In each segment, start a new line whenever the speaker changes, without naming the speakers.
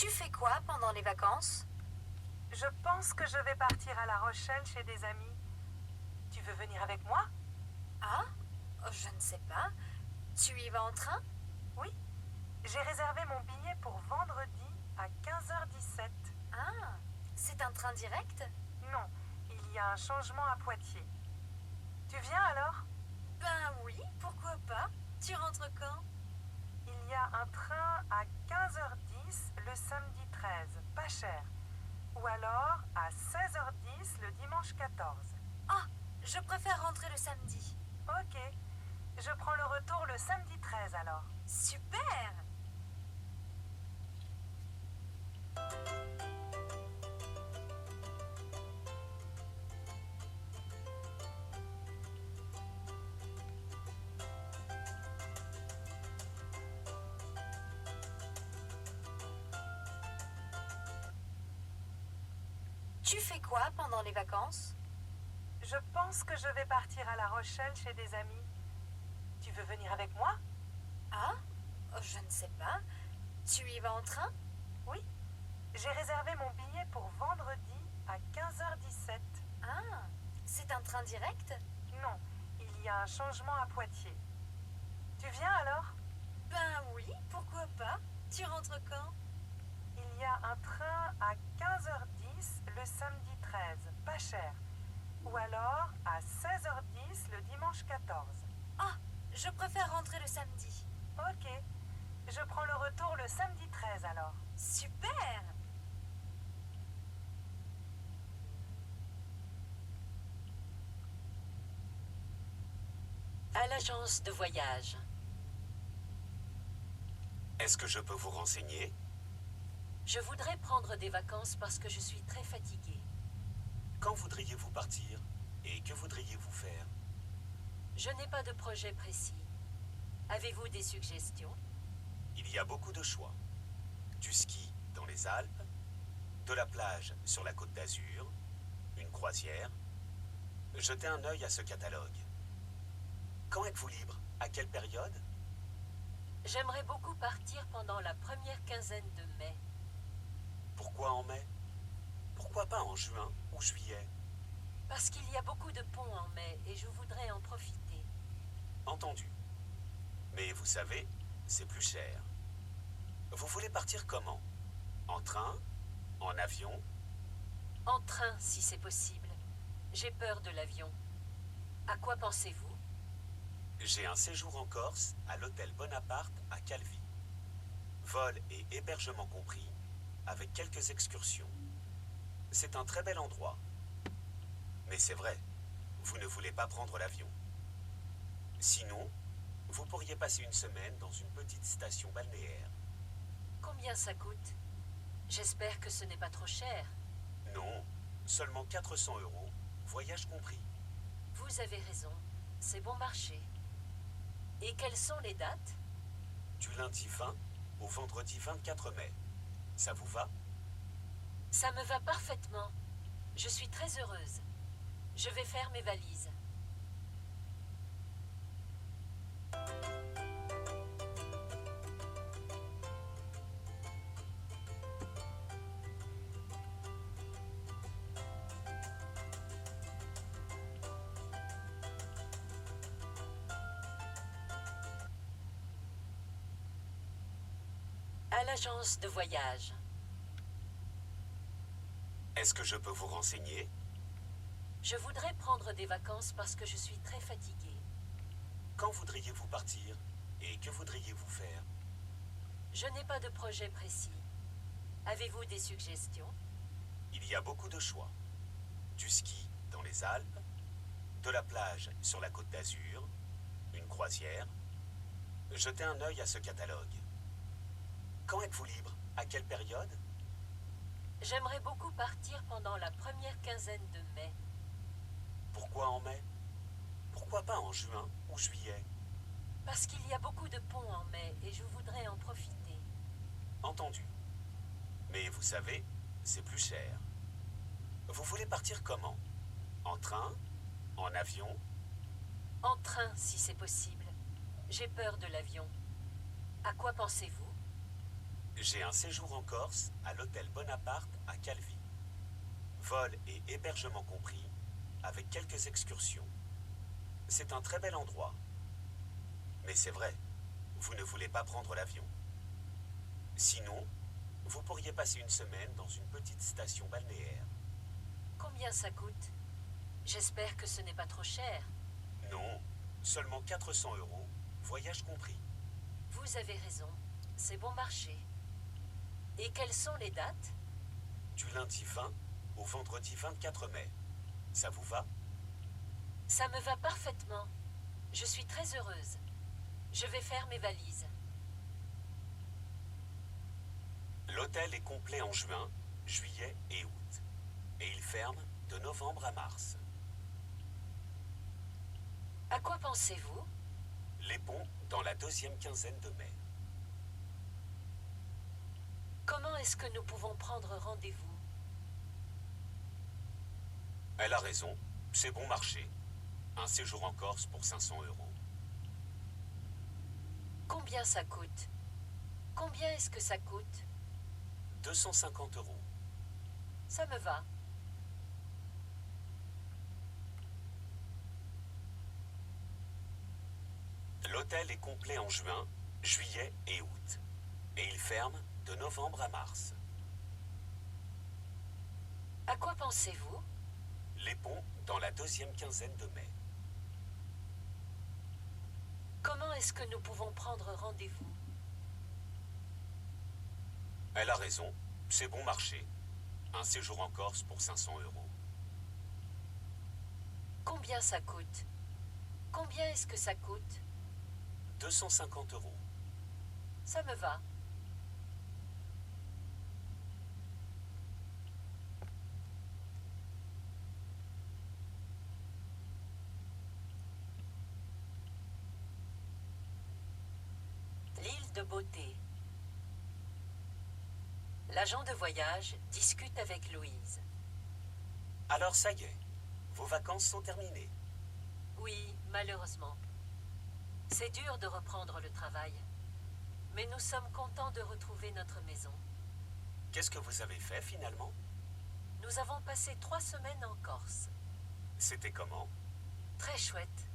Tu fais quoi pendant les vacances?
Je pense que je vais partir à La Rochelle chez des amis. Tu veux venir avec moi?
Ah, je ne sais pas. Tu y vas en train?
Oui. J'ai réservé mon billet pour vendredi à 15h17.
Ah, c'est un train direct?
Non, il y a un changement à Poitiers. Tu viens alors?
Ben oui, pourquoi pas? Tu rentres quand?
Il y a un train à 15h10 le samedi 13, pas cher. Ou alors à 16h10 le dimanche 14.
Ah, je préfère rentrer le samedi.
Ok. Je prends le retour le samedi 13 alors.
Super! Tu fais quoi pendant les vacances?
Je pense que je vais partir à La Rochelle chez des amis. Tu veux venir avec moi?
Ah, je ne sais pas. Tu y vas en train?
Oui. J'ai réservé mon billet pour vendredi à 15h17.
Ah, c'est un train direct?
Non, il y a un changement à Poitiers. Tu viens alors?
Ben oui, pourquoi pas? Tu rentres quand?
Il y a un train à 15h10 le samedi 13, pas cher. Ou alors à 16h10 le dimanche 14.
Ah, je préfère rentrer le samedi.
Ok. Je prends le retour le samedi 13 alors.
Super!
À l'agence de voyage.
Est-ce que je peux vous renseigner?
Je voudrais prendre des vacances parce que je suis très fatiguée.
Quand voudriez-vous partir? Et que voudriez-vous faire?
Je n'ai pas de projet précis. Avez-vous des suggestions?
Il y a beaucoup de choix. Du ski dans les Alpes, de la plage sur la Côte d'Azur, une croisière. Jetez un œil à ce catalogue. Quand êtes-vous libre? À quelle période?
J'aimerais beaucoup partir pendant la première quinzaine de mai.
Pourquoi en mai? Pourquoi pas en juin ou juillet?
Parce qu'il y a beaucoup de ponts en mai et je voudrais en profiter.
Entendu. Mais vous savez, c'est plus cher. Vous voulez partir comment? En train? En avion?
En train, si c'est possible. J'ai peur de l'avion. À quoi pensez-vous?
J'ai un séjour en Corse à l'hôtel Bonaparte à Calvi. Vol et hébergement compris, avec quelques excursions. C'est un très bel endroit. Mais c'est vrai, vous ne voulez pas prendre l'avion. Sinon, vous pourriez passer une semaine dans une petite station balnéaire.
Combien ça coûte? J'espère que ce n'est pas trop cher.
Non, seulement 400 €, voyage compris.
Vous avez raison, c'est bon marché. Et quelles sont les dates?
Du lundi 20 au vendredi 24 mai. Ça vous va?
Ça me va parfaitement. Je suis très heureuse. Je vais faire mes valises. À l'agence de voyage.
Est-ce que je peux vous renseigner?
Je voudrais prendre des vacances parce que je suis très fatiguée.
Quand voudriez-vous partir? Et que voudriez-vous faire?
Je n'ai pas de projet précis. Avez-vous des suggestions?
Il y a beaucoup de choix. Du ski dans les Alpes, de la plage sur la Côte d'Azur, une croisière. Jetez un œil à ce catalogue. Quand êtes-vous libre? À quelle période?
J'aimerais beaucoup partir pendant la première quinzaine de mai.
Pourquoi en mai? Pourquoi pas en juin ou juillet?
Parce qu'il y a beaucoup de ponts en mai et je voudrais en profiter.
Entendu. Mais vous savez, c'est plus cher. Vous voulez partir comment? En train? En avion?
En train, si c'est possible. J'ai peur de l'avion. À quoi pensez-vous?
J'ai un séjour en Corse à l'hôtel Bonaparte à Calvi. Vol et hébergement compris, avec quelques excursions. C'est un très bel endroit. Mais c'est vrai, vous ne voulez pas prendre l'avion. Sinon, vous pourriez passer une semaine dans une petite station balnéaire.
Combien ça coûte? J'espère que ce n'est pas trop cher.
Non, seulement 400 euros, voyage compris.
Vous avez raison, c'est bon marché. Et quelles sont les dates?
Du lundi 20 au vendredi 24 mai. Ça vous va?
Ça me va parfaitement. Je suis très heureuse. Je vais faire mes valises.
L'hôtel est complet en juin, juillet et août. Et il ferme de novembre à mars.
À quoi pensez-vous?
Les ponts dans la deuxième quinzaine de mai.
Comment est-ce que nous pouvons prendre rendez-vous?
Elle a raison, c'est bon marché. Un séjour en Corse pour 500 euros.
Combien ça coûte? Combien est-ce que ça coûte?
250 euros.
Ça me va.
L'hôtel est complet en juin, juillet et août. Et il ferme de novembre à mars.
À quoi pensez-vous?
Les ponts dans la deuxième quinzaine de mai.
Comment est-ce que nous pouvons prendre rendez-vous?
Elle a raison, c'est bon marché. Un séjour en Corse pour 500 euros.
Combien ça coûte? Combien est-ce que ça coûte?
250 euros.
Ça me va. L'île de Beauté. L'agent de voyage discute avec Louise.
Alors ça y est, vos vacances sont terminées.
Oui, malheureusement. C'est dur de reprendre le travail. Mais nous sommes contents de retrouver notre maison.
Qu'est-ce que vous avez fait finalement?
Nous avons passé 3 semaines en Corse.
C'était comment?
Très chouette,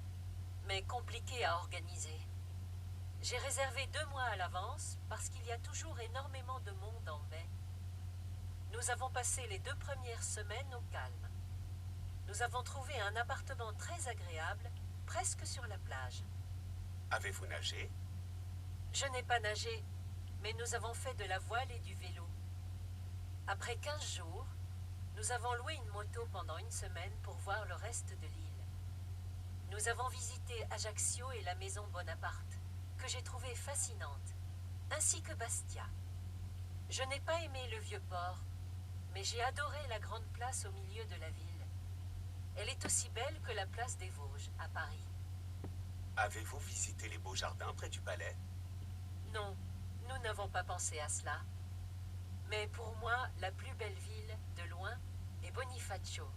mais compliqué à organiser. J'ai réservé 2 mois à l'avance parce qu'il y a toujours énormément de monde en mai. Nous avons passé les 2 premières semaines au calme. Nous avons trouvé un appartement très agréable, presque sur la plage.
Avez-vous nagé?
Je n'ai pas nagé, mais nous avons fait de la voile et du vélo. Après 15 jours, nous avons loué une moto pendant une semaine pour voir le reste de l'île. Nous avons visité Ajaccio et la maison Bonaparte, que j'ai trouvée fascinante, ainsi que Bastia. Je n'ai pas aimé le vieux port, mais j'ai adoré la grande place au milieu de la ville. Elle est aussi belle que la place des Vosges, à Paris.
Avez-vous visité les beaux jardins près du palais?
Non, nous n'avons pas pensé à cela. Mais pour moi, la plus belle ville, de loin, est Bonifacio.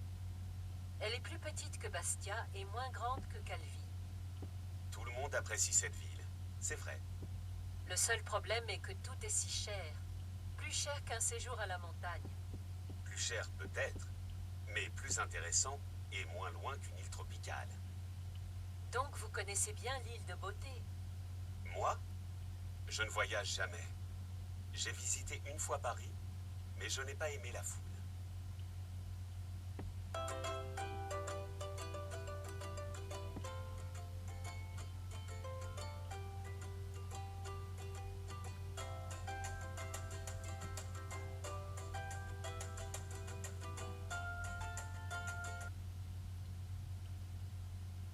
Elle est plus petite que Bastia et moins grande que Calvi.
Tout le monde apprécie cette ville, c'est vrai.
Le seul problème est que tout est si cher. Plus cher qu'un séjour à la montagne.
Plus cher peut-être, mais plus intéressant et moins loin qu'une île tropicale.
Donc vous connaissez bien l'île de Beauté.
Moi, je ne voyage jamais. J'ai visité une fois Paris, mais je n'ai pas aimé la foule.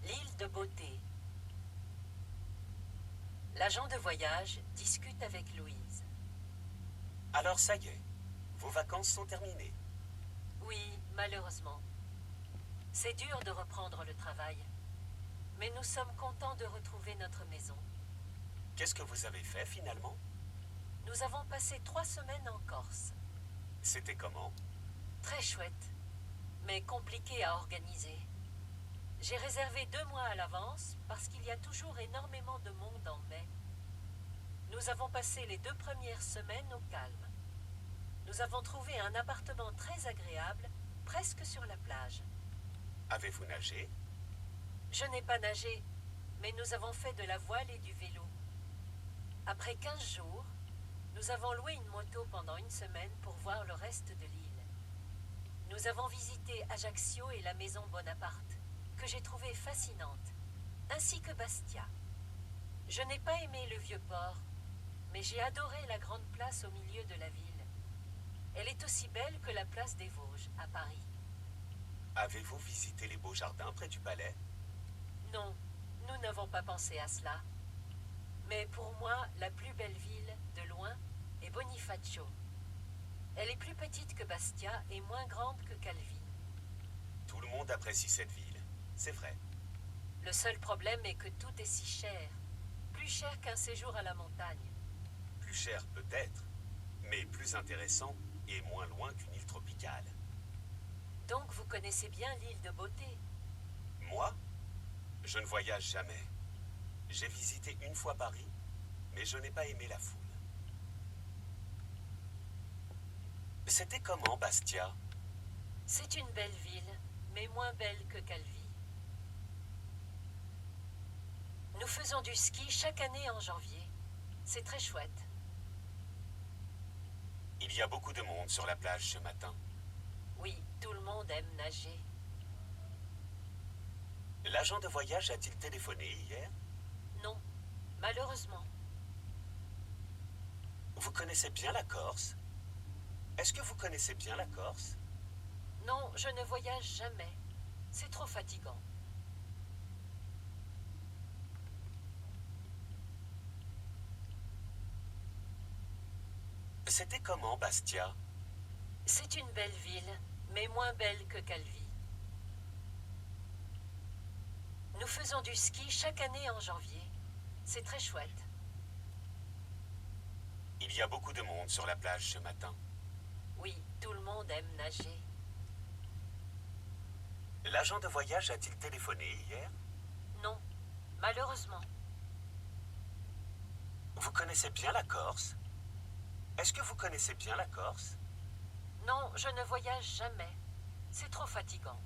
L'île de Beauté. L'agent de voyage discute avec Louise.
Alors ça y est, vos vacances sont terminées.
Oui, malheureusement. C'est dur de reprendre le travail. Mais nous sommes contents de retrouver notre maison.
Qu'est-ce que vous avez fait finalement?
Nous avons passé 3 semaines en Corse.
C'était comment?
Très chouette, mais compliqué à organiser. J'ai réservé 2 mois à l'avance parce qu'il y a toujours énormément de monde en mai. Nous avons passé les 2 premières semaines au calme. Nous avons trouvé un appartement très agréable, presque sur la plage.
Avez-vous nagé?
Je n'ai pas nagé, mais nous avons fait de la voile et du vélo. Après 15 jours, nous avons loué une moto pendant une semaine pour voir le reste de l'île. Nous avons visité Ajaccio et la maison Bonaparte, que j'ai trouvée fascinante, ainsi que Bastia. Je n'ai pas aimé le vieux port, mais j'ai adoré la grande place au milieu de la ville. Elle est aussi belle que la place des Vosges, à Paris.
Avez-vous visité les beaux jardins près du palais?
Non, nous n'avons pas pensé à cela. Mais pour moi, la plus belle ville, de loin, est Bonifacio. Elle est plus petite que Bastia et moins grande que Calvi.
Tout le monde apprécie cette ville, c'est vrai.
Le seul problème est que tout est si cher. Plus cher qu'un séjour à la montagne.
Plus cher peut-être, mais plus intéressant et moins loin qu'une île tropicale.
Donc vous connaissez bien l'île de Beauté.
Moi, je ne voyage jamais. J'ai visité une fois Paris, mais je n'ai pas aimé la foule. C'était comment, Bastia?
C'est une belle ville, mais moins belle que Calvi. Nous faisons du ski chaque année en janvier. C'est très chouette.
Il y a beaucoup de monde sur la plage ce matin.
Oui, tout le monde aime nager.
L'agent de voyage a-t-il téléphoné hier?
Non, malheureusement.
Vous connaissez bien la Corse? Est-ce que vous connaissez bien la Corse?
Non, je ne voyage jamais. C'est trop fatigant.
C'était comment, Bastia?
C'est une belle ville, mais moins belle que Calvi. Nous faisons du ski chaque année en janvier. C'est très chouette.
Il y a beaucoup de monde sur la plage ce matin.
Oui, tout le monde aime nager.
L'agent de voyage a-t-il téléphoné hier?
Non, malheureusement.
Vous connaissez bien la Corse? Est-ce que vous connaissez bien la Corse?
Non, je ne voyage jamais. C'est trop fatigant.